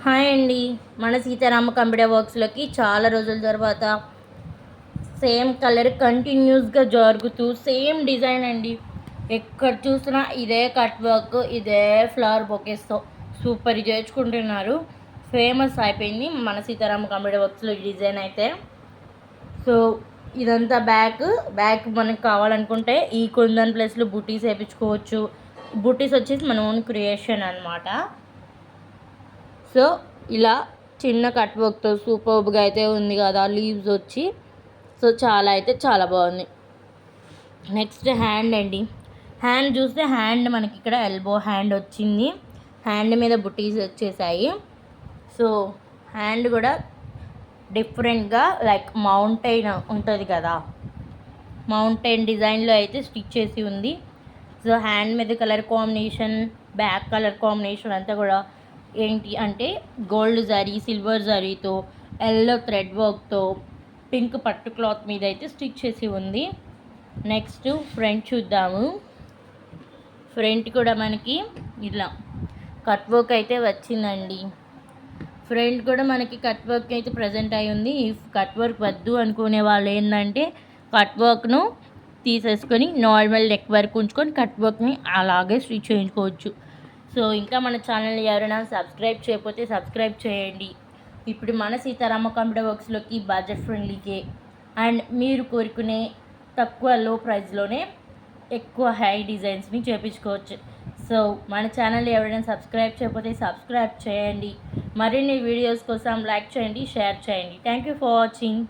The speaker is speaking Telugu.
హాయ్ అండి. మన సీతారామ కంప్యూటర్ వర్క్స్లోకి చాలా రోజుల తర్వాత సేమ్ కలర్ కంటిన్యూస్గా జరుగుతూ సేమ్ డిజైన్ అండి. ఎక్కడ చూసినా ఇదే కట్ వర్క్, ఇదే ఫ్లవర్ బొకేస్తో సూపర్ చేసుకుంటున్నారు. ఫేమస్ అయిపోయింది మన సీతారామ కంప్యూటర్ వర్క్స్లో ఈ డిజైన్ అయితే. సో ఇదంతా బ్యాక్ మనకు కావాలనుకుంటే ఈ కుందన్ ప్లేస్లో బుటీస్ వేయించుకోవచ్చు. బుటీస్ వచ్చేసి మన ఓన్ క్రియేషన్ అనమాట. సో ఇలా చిన్న కట్ వర్క్తో సూపర్బ్గా అయితే ఉంది కదా, లీవ్స్ వచ్చి. సో చాలా బాగుంది. నెక్స్ట్ హ్యాండ్ అండి. హ్యాండ్ చూస్తే హ్యాండ్ మనకి ఇక్కడ ఎల్బో హ్యాండ్ వచ్చింది. హ్యాండ్ మీద బుటీస్ వచ్చేసాయి. సో హ్యాండ్ కూడా డిఫరెంట్గా లైక్ మౌంటైన్ ఉంటుంది కదా, మౌంటైన్ డిజైన్లో అయితే స్టిచ్ చేసి ఉంది. సో హ్యాండ్ మీద colour combination, back colour combination అంతా కూడా ఏంటి అంటే గోల్డ్ జరీ, సిల్వర్ జరీతో, ఎల్లో థ్రెడ్ వర్క్తో, పింక్ పట్టు క్లాత్ మీద అయితే స్టిచ్ చేసి ఉంది. నెక్స్ట్ ఫ్రంట్ చూద్దాము. ఫ్రంట్ కూడా మనకి ఇలా కట్ వర్క్ అయితే వచ్చిందండి. ఫ్రంట్ కూడా మనకి కట్ వర్క్ అయితే ప్రజెంట్ అయి ఉంది. ఈ కట్ వర్క్ వద్దు అనుకునే వాళ్ళు ఏంటంటే కట్ వర్క్ను తీసేసుకొని నార్మల్ నెక్ వర్క్ ఉంచుకొని కట్ వర్క్ని అలాగే స్టిచ్ చేయించుకోవచ్చు. సో ఇంకా మన ఛానల్ని ఎవరైనా సబ్స్క్రైబ్ చేయకపోతే సబ్స్క్రైబ్ చేయండి. ఇప్పుడు మన సీతారామ కంప్యూటర్ వర్క్స్లోకి బడ్జెట్ ఫ్రెండ్లీకే అండ్ మీరు కోరుకునే తక్కువ లో ప్రైస్లోనే ఎక్కువ హై డిజైన్స్ని చేయించుకోవచ్చు. సో మన ఛానల్ని ఎవరైనా సబ్స్క్రైబ్ చేయకపోతే సబ్స్క్రైబ్ చేయండి. మరిన్ని వీడియోస్ కోసం లైక్ చేయండి, షేర్ చేయండి. Thank you for watching.